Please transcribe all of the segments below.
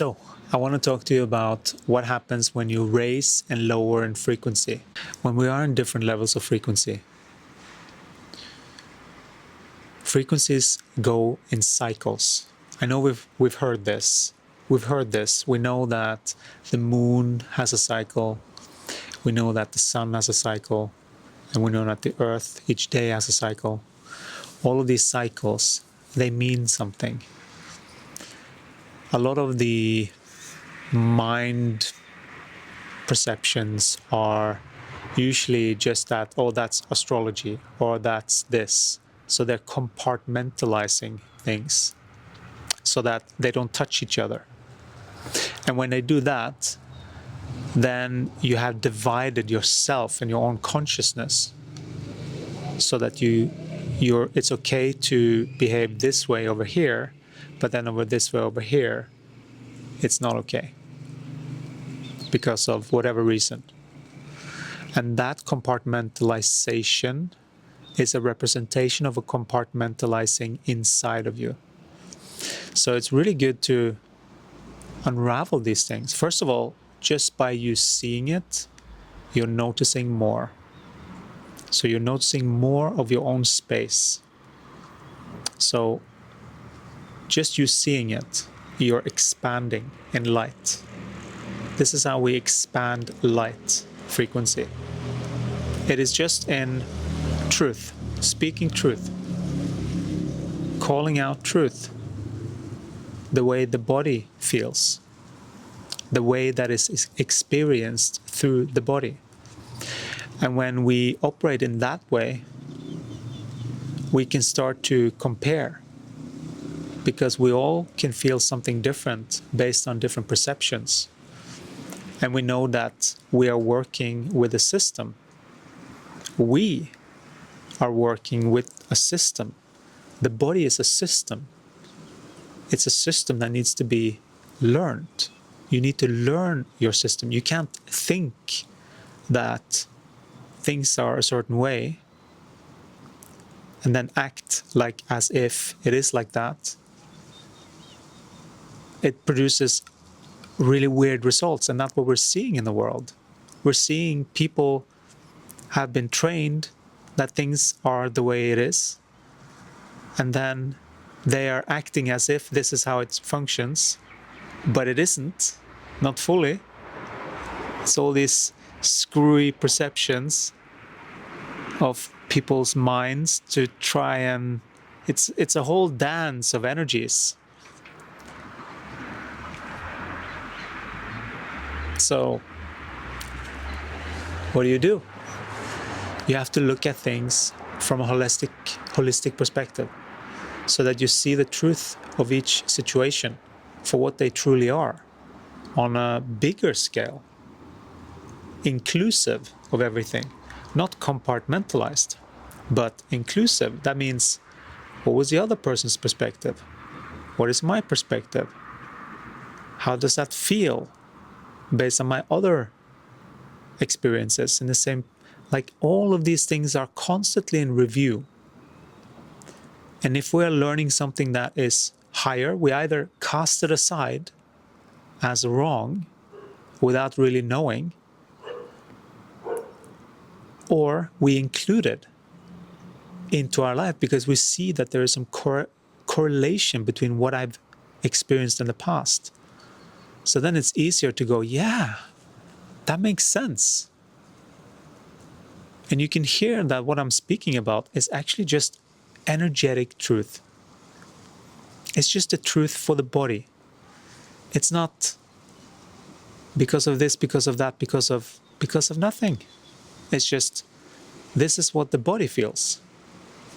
So, I want to talk to you about what happens when you raise and lower in frequency, when we are in different levels of frequency. Frequencies go in cycles. I know we've heard this. We know that the moon has a cycle. We know that the sun has a cycle. And we know that the earth each day has a cycle. All of these cycles, they mean something. A lot of the mind perceptions are usually just that, oh, that's astrology, or that's this. So they're compartmentalizing things so that they don't touch each other. And when they do that, then you have divided yourself and your own consciousness so that it's okay to behave this way over here, but then over this way over here, it's not okay because of whatever reason. And that compartmentalization is a representation of a compartmentalizing inside of you. So it's really good to unravel these things. First of all, just by you seeing it, you're noticing more. So you're noticing more of your own space. So just you seeing it, you're expanding in light. This is how we expand light frequency. It is just in truth, speaking truth, calling out truth, the way the body feels, the way that is experienced through the body. And when we operate in that way, we can start to compare, because we all can feel something different based on different perceptions. And we know that we are working with a system. We are working with a system. The body is a system. It's a system that needs to be learned. You need to learn your system. You can't think that things are a certain way and then act like as if it is like that. It produces really weird results, and that's what we're seeing in the world. We're seeing people have been trained that things are the way it is, and then they are acting as if this is how it functions, but it isn't, not fully. It's all these screwy perceptions of people's minds to try and it's a whole dance of energies. So what do? You have to look at things from a holistic perspective, so that you see the truth of each situation for what they truly are on a bigger scale, inclusive of everything, not compartmentalized, but inclusive. That means, what was the other person's perspective? What is my perspective? How does that feel based on my other experiences? In the same, like, all of these things are constantly in review. And if we're learning something that is higher, we either cast it aside as wrong without really knowing, or we include it into our life because we see that there is some correlation between what I've experienced in the past. So then it's easier to go, yeah, that makes sense. And you can hear that what I'm speaking about is actually just energetic truth. It's just the truth for the body. It's not because of this, because of that, because of nothing. It's just, this is what the body feels.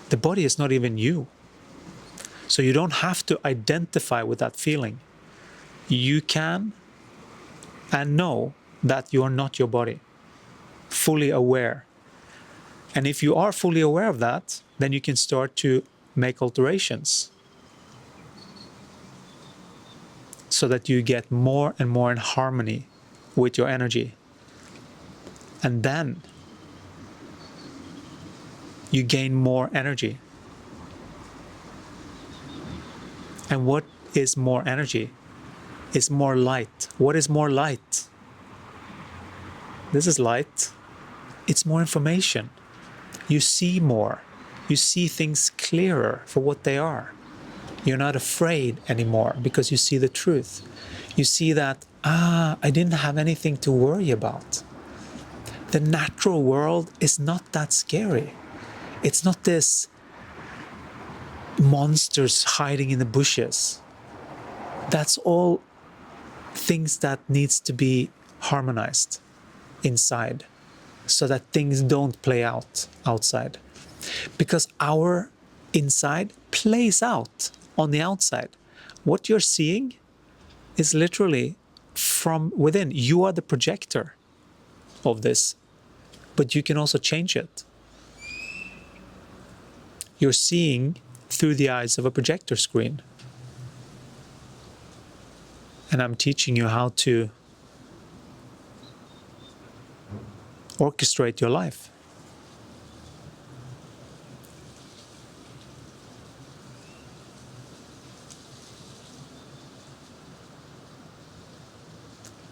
The body is not even you. So you don't have to identify with that feeling. You can and know that you are not your body, fully aware. And if you are fully aware of that, then you can start to make alterations so that you get more and more in harmony with your energy. And then you gain more energy. And what is more energy? is more light. What is more light? This is light. It's more information. You see more. You see things clearer for what they are. You're not afraid anymore because you see the truth. You see that, I didn't have anything to worry about. The natural world is not that scary. It's not this monsters hiding in the bushes. That's all things that needs to be harmonized inside so that things don't play out outside. Because our inside plays out on the outside. What you're seeing is literally from within. You are the projector of this, but you can also change it. You're seeing through the eyes of a projector screen. And I'm teaching you how to orchestrate your life.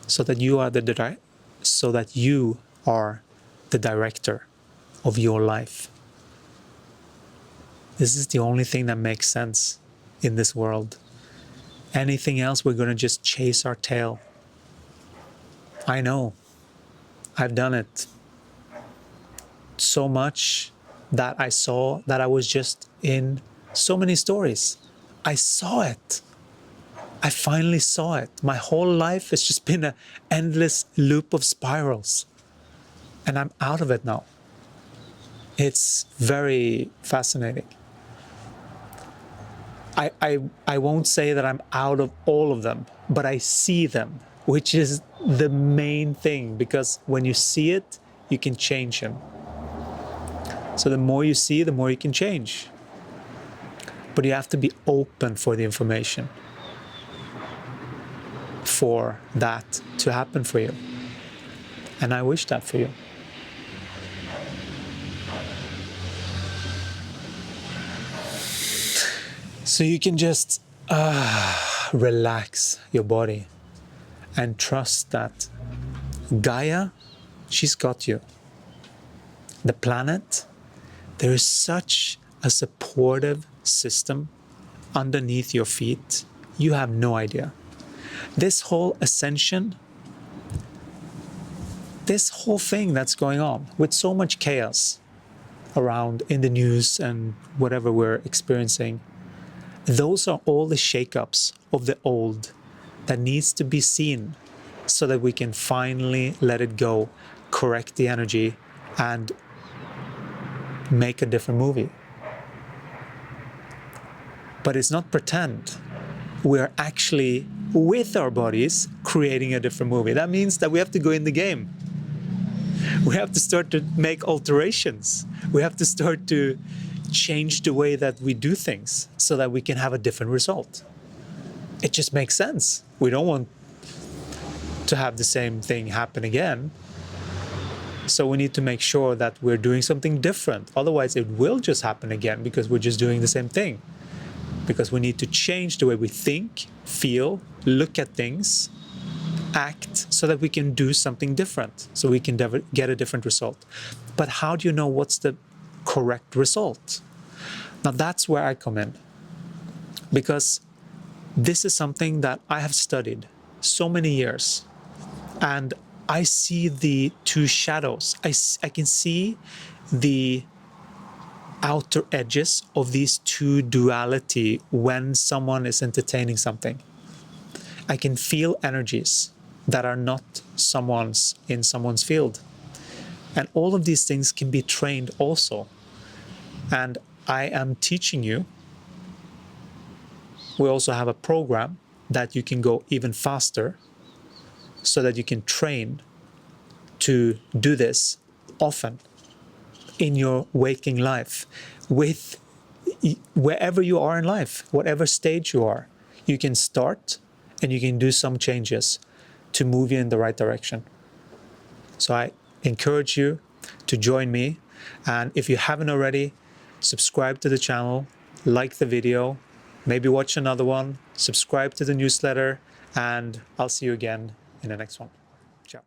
So that you are the director of your life. This is the only thing that makes sense in this world. Anything else, we're going to just chase our tail. I know. I've done it. So much that I saw that I was just in so many stories. I saw it. I finally saw it. My whole life has just been an endless loop of spirals. And I'm out of it now. It's very fascinating. I won't say that I'm out of all of them, but I see them, which is the main thing, because when you see it, you can change them. So the more you see, the more you can change. But you have to be open for the information, for that to happen for you. And I wish that for you. So you can just relax your body and trust that Gaia, she's got you. The planet, there is such a supportive system underneath your feet. You have no idea. This whole ascension, this whole thing that's going on with so much chaos around in the news and whatever we're experiencing, those are all the shakeups of the old that needs to be seen so that we can finally let it go, correct the energy, and make a different movie. But it's not pretend. We're actually, with our bodies, creating a different movie. That means that we have to go in the game. We have to start to make alterations. We have to start to change the way that we do things so that we can have a different result. It just makes sense. We don't want to have the same thing happen again. So we need to make sure that we're doing something different. Otherwise, it will just happen again because we're just doing the same thing. Because we need to change the way we think, feel, look at things, act, so that we can do something different, so we can get a different result. But how do you know what's the correct result? Now that's where I come in, because this is something that I have studied so many years, and I see the two shadows. I can see the outer edges of these two duality when someone is entertaining something. I can feel energies that are not in someone's field. And all of these things can be trained also. And I am teaching you. We also have a program that you can go even faster so that you can train to do this often in your waking life, with wherever you are in life, whatever stage you are, you can start and you can do some changes to move you in the right direction. So I encourage you to join me. And if you haven't already, subscribe to the channel, like the video, maybe watch another one, subscribe to the newsletter, And I'll see you again in the next one. Ciao.